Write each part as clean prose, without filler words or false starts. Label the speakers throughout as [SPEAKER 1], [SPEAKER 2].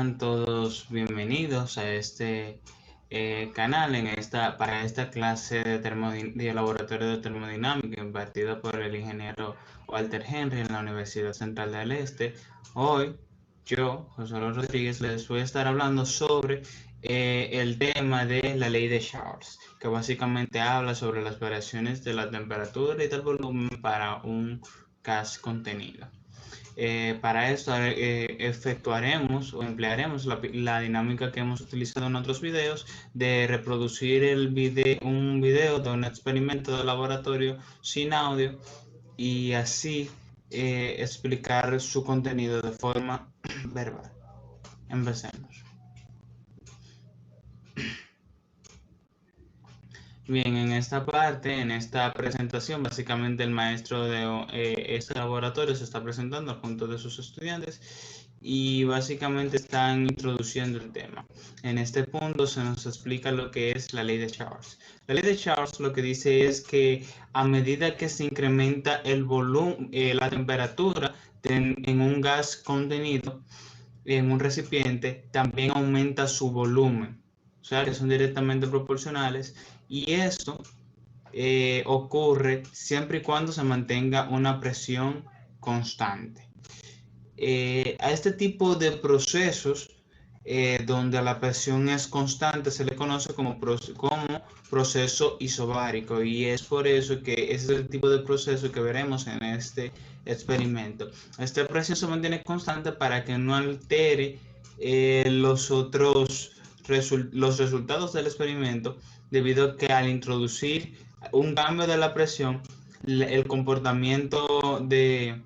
[SPEAKER 1] Sean todos bienvenidos a este canal para esta clase de laboratorio de termodinámica impartida por el ingeniero Walter Henry en la Universidad Central del Este. Hoy yo, José Luis Rodríguez, les voy a estar hablando sobre el tema de la ley de Charles, que básicamente habla sobre las variaciones de la temperatura y del volumen para un gas contenido. Para esto efectuaremos o emplearemos la dinámica que hemos utilizado en otros videos de reproducir un video de un experimento de laboratorio sin audio y así explicar su contenido de forma verbal. Empecemos. Bien, en esta parte, en esta presentación, básicamente el maestro de este laboratorio se está presentando junto de sus estudiantes y básicamente están introduciendo el tema. En este punto se nos explica lo que es la ley de Charles. La ley de Charles lo que dice es que a medida que se incrementa el volumen, la temperatura en un gas contenido en un recipiente, también aumenta su volumen. O sea, que son directamente proporcionales y esto ocurre siempre y cuando se mantenga una presión constante. A este tipo de procesos donde la presión es constante se le conoce como proceso isobárico y es por eso que ese es el tipo de proceso que veremos en este experimento. Esta presión se mantiene constante para que no altere los resultados del experimento, debido a que al introducir un cambio de la presión, el comportamiento del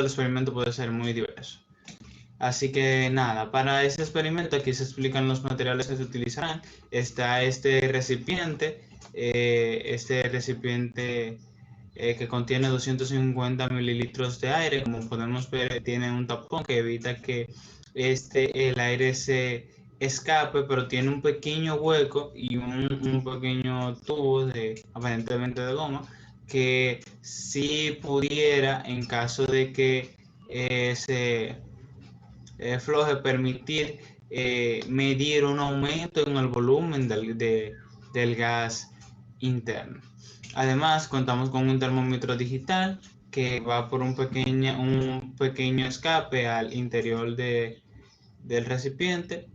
[SPEAKER 1] experimento puede ser muy diverso. Así que nada, para este experimento aquí se explican los materiales que se utilizarán. Está este recipiente que contiene 250 mililitros de aire. Como podemos ver, tiene un tapón que evita que el aire se escape, pero tiene un pequeño hueco y un pequeño tubo aparentemente de goma, que si pudiera, en caso de que se floje, permitir medir un aumento en el volumen del gas interno. Además, contamos con un termómetro digital que va por un pequeño escape al interior del recipiente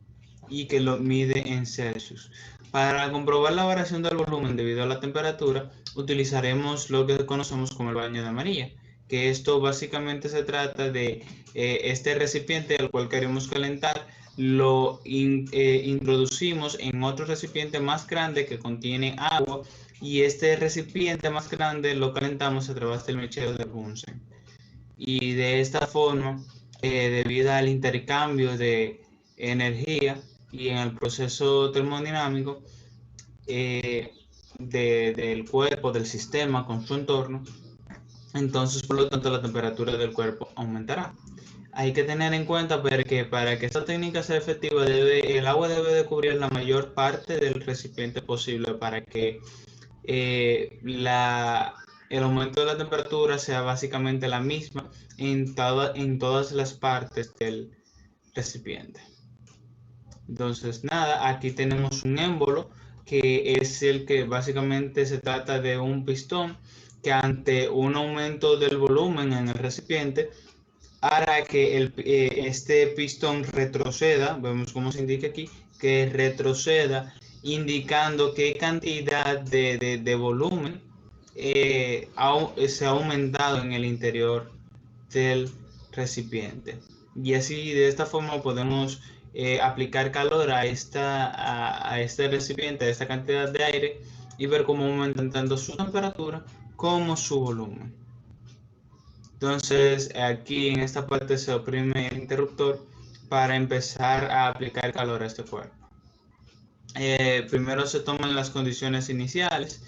[SPEAKER 1] y que lo mide en Celsius. Para comprobar la variación del volumen debido a la temperatura, utilizaremos lo que conocemos como el baño de María, que esto básicamente se trata de este recipiente al cual queremos calentar, lo introducimos en otro recipiente más grande que contiene agua y este recipiente más grande lo calentamos a través del mechero de Bunsen. Y de esta forma, debido al intercambio de energía y en el proceso termodinámico del cuerpo, del sistema con su entorno, entonces por lo tanto la temperatura del cuerpo aumentará. Hay que tener en cuenta que para que esta técnica sea efectiva, el agua debe de cubrir la mayor parte del recipiente posible para que el aumento de la temperatura sea básicamente la misma en todas las partes del recipiente. Entonces nada, aquí tenemos un émbolo que es el que básicamente se trata de un pistón que ante un aumento del volumen en el recipiente hará que este pistón retroceda. Vemos cómo se indica aquí, que retroceda, indicando qué cantidad de volumen se ha aumentado en el interior del recipiente. Y así de esta forma podemos aplicar calor a este recipiente, a esta cantidad de aire, y ver cómo aumentan tanto su temperatura como su volumen. Entonces aquí en esta parte se oprime el interruptor para empezar a aplicar calor a este cuerpo. Primero se toman las condiciones iniciales.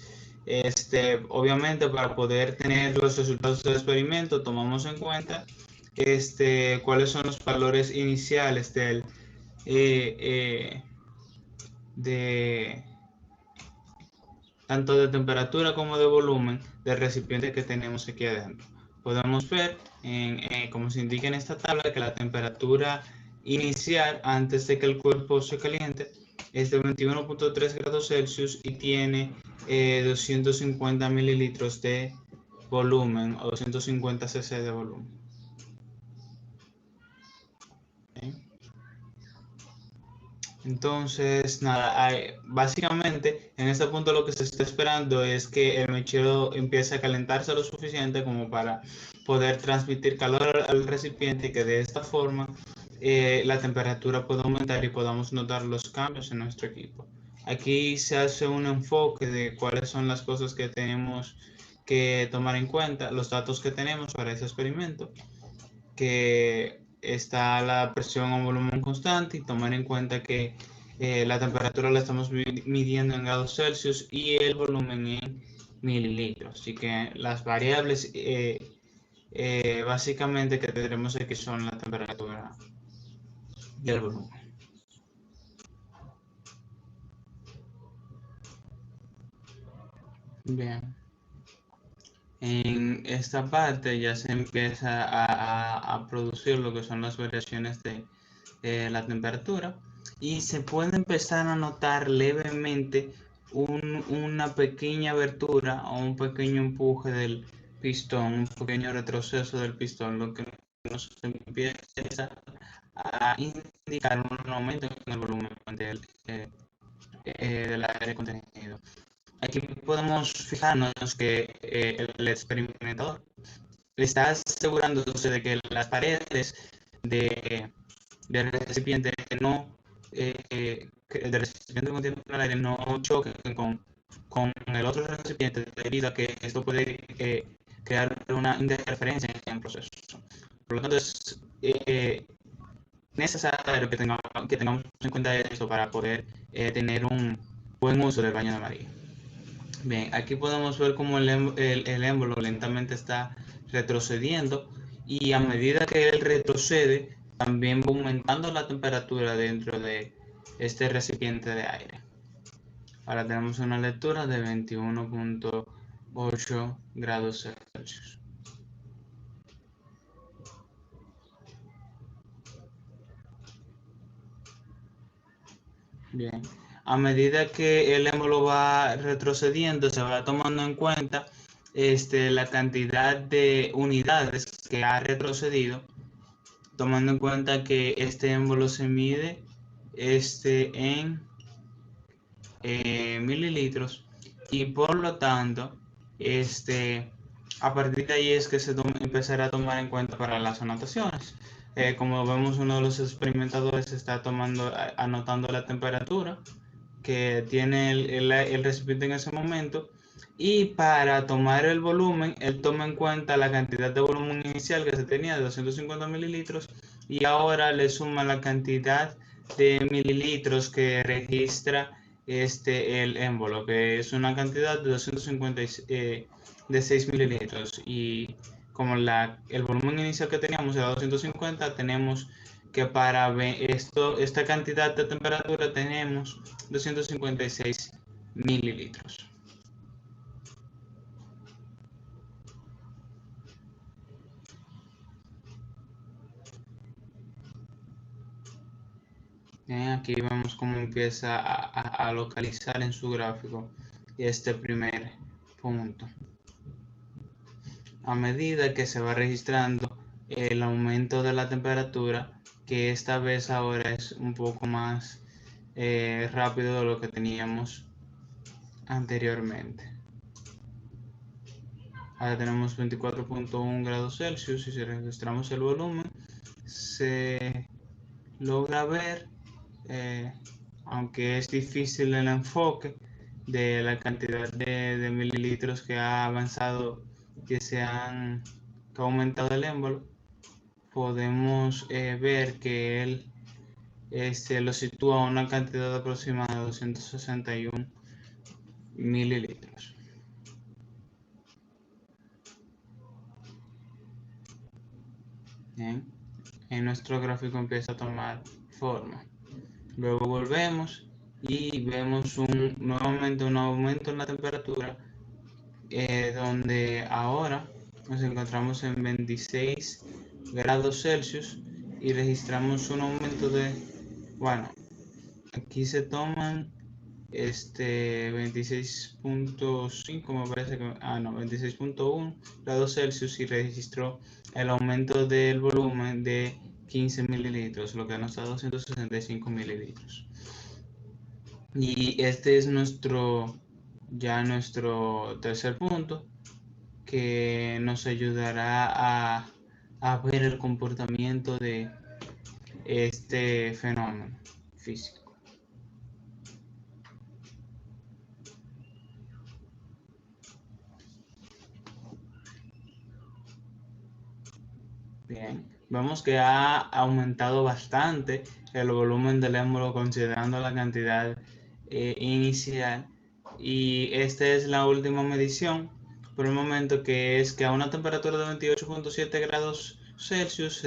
[SPEAKER 1] Obviamente, para poder tener los resultados del experimento, tomamos en cuenta cuáles son los valores iniciales tanto de temperatura como de volumen del recipiente que tenemos aquí adentro. podemos ver, como se indica en esta tabla, que la temperatura inicial antes de que el cuerpo se caliente es de 21.3 grados Celsius y tiene 250 mililitros de volumen o 250 cc de volumen. ¿Okay? Entonces, nada, básicamente en este punto lo que se está esperando es que el mechero empiece a calentarse lo suficiente como para poder transmitir calor al recipiente y que de esta forma la temperatura pueda aumentar y podamos notar los cambios en nuestro equipo. Aquí se hace un enfoque de cuáles son las cosas que tenemos que tomar en cuenta, los datos que tenemos para ese experimento, que está la presión o volumen constante y tomar en cuenta que la temperatura la estamos midiendo en grados Celsius y el volumen en mililitros. Así que las variables básicamente que tendremos aquí son la temperatura y el volumen. Bien. En esta parte ya se empieza a producir lo que son las variaciones de la temperatura y se puede empezar a notar levemente una pequeña abertura o un pequeño empuje del pistón, un pequeño retroceso del pistón, lo que nos empieza a indicar un aumento en el volumen del aire contenido. Aquí podemos fijarnos que el experimentador está asegurándose de que las paredes del recipiente que el recipiente contiene el aire no choquen con el otro recipiente, debido a que esto puede crear una interferencia en el proceso. Por lo tanto, es necesario que tengamos en cuenta esto para poder tener un buen uso del baño de María. Bien, aquí podemos ver cómo el émbolo lentamente está retrocediendo y a medida que él retrocede, también va aumentando la temperatura dentro de este recipiente de aire. Ahora tenemos una lectura de 21.8 grados Celsius. Bien, a medida que el émbolo va retrocediendo, se va tomando en cuenta la cantidad de unidades que ha retrocedido, tomando en cuenta que este émbolo se mide en mililitros y por lo tanto a partir de ahí es que se empezará a tomar en cuenta para las anotaciones. Como vemos, uno de los experimentadores está anotando la temperatura que tiene el recipiente en ese momento, y para tomar el volumen él toma en cuenta la cantidad de volumen inicial que se tenía de 250 mililitros y ahora le suma la cantidad de mililitros que registra el émbolo, que es una cantidad de 256 mililitros, y como el volumen inicial que teníamos era 250, tenemos que para esta cantidad de temperatura tenemos 256 mililitros. Bien, aquí vemos cómo empieza a localizar en su gráfico este primer punto. A medida que se va registrando el aumento de la temperatura, que esta vez ahora es un poco más rápido de lo que teníamos anteriormente. Ahora tenemos 24.1 grados Celsius y si registramos el volumen se logra ver, aunque es difícil el enfoque de la cantidad de mililitros que ha avanzado, que ha aumentado el émbolo, podemos ver que él lo sitúa a una cantidad aproximada de 261 mililitros. Bien, en nuestro gráfico empieza a tomar forma. Luego volvemos y vemos nuevamente un aumento en la temperatura, donde ahora nos encontramos en 26 grados Celsius y registramos un aumento de, bueno, aquí se toman 26.5, me parece que, no, 26.1 grados Celsius y registró el aumento del volumen de 15 mililitros, lo que nos da 265 mililitros. Y este es nuestro tercer punto, que nos ayudará a ver el comportamiento de este fenómeno físico. Bien, vemos que ha aumentado bastante el volumen del émbolo considerando la cantidad inicial, y esta es la última medición por el momento, que es que a una temperatura de 28.7 grados Celsius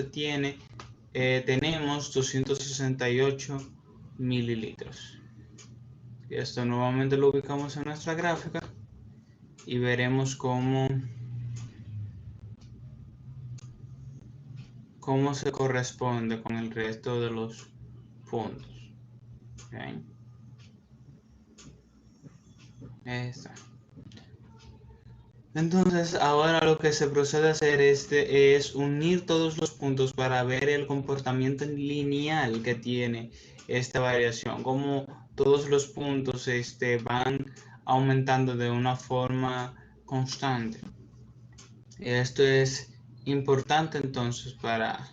[SPEAKER 1] tenemos 268 mililitros. Y esto nuevamente lo ubicamos en nuestra gráfica y veremos cómo se corresponde con el resto de los puntos. ¿Okay? Entonces, ahora lo que se procede a hacer es unir todos los puntos para ver el comportamiento lineal que tiene esta variación, como todos los puntos van aumentando de una forma constante. Esto es importante entonces para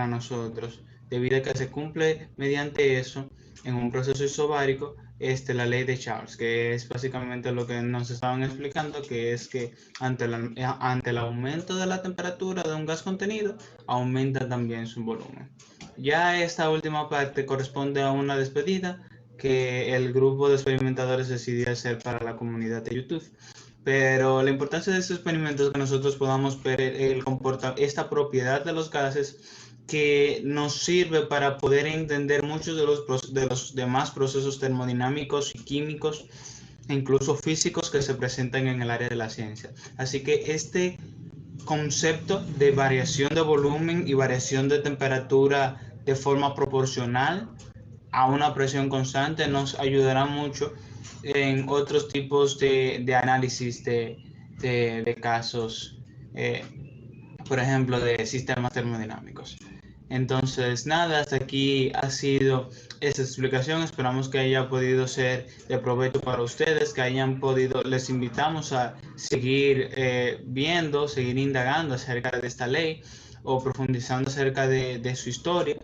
[SPEAKER 1] nosotros, debido a que se cumple mediante eso en un proceso isobárico la ley de Charles, que es básicamente lo que nos estaban explicando, que es que ante el aumento de la temperatura de un gas contenido, aumenta también su volumen. Ya esta última parte corresponde a una despedida que el grupo de experimentadores decidió hacer para la comunidad de YouTube. Pero la importancia de estos experimentos es que nosotros podamos ver esta propiedad de los gases, que nos sirve para poder entender muchos de los demás procesos termodinámicos y químicos e incluso físicos que se presentan en el área de la ciencia. Así que este concepto de variación de volumen y variación de temperatura de forma proporcional a una presión constante nos ayudará mucho en otros tipos de análisis de casos, por ejemplo, de sistemas termodinámicos. Entonces, nada, hasta aquí ha sido esta explicación. Esperamos que haya podido ser de provecho para ustedes, que hayan podido. Les invitamos a seguir viendo, seguir indagando acerca de esta ley o profundizando acerca de su historia,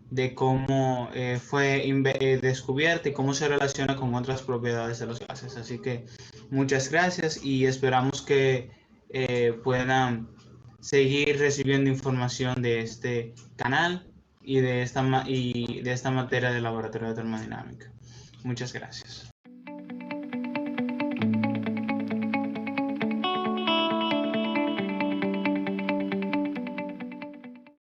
[SPEAKER 1] de cómo fue descubierta y cómo se relaciona con otras propiedades de los gases. Así que muchas gracias y esperamos que puedan seguir recibiendo información de este canal y de esta materia de laboratorio de termodinámica. Muchas gracias.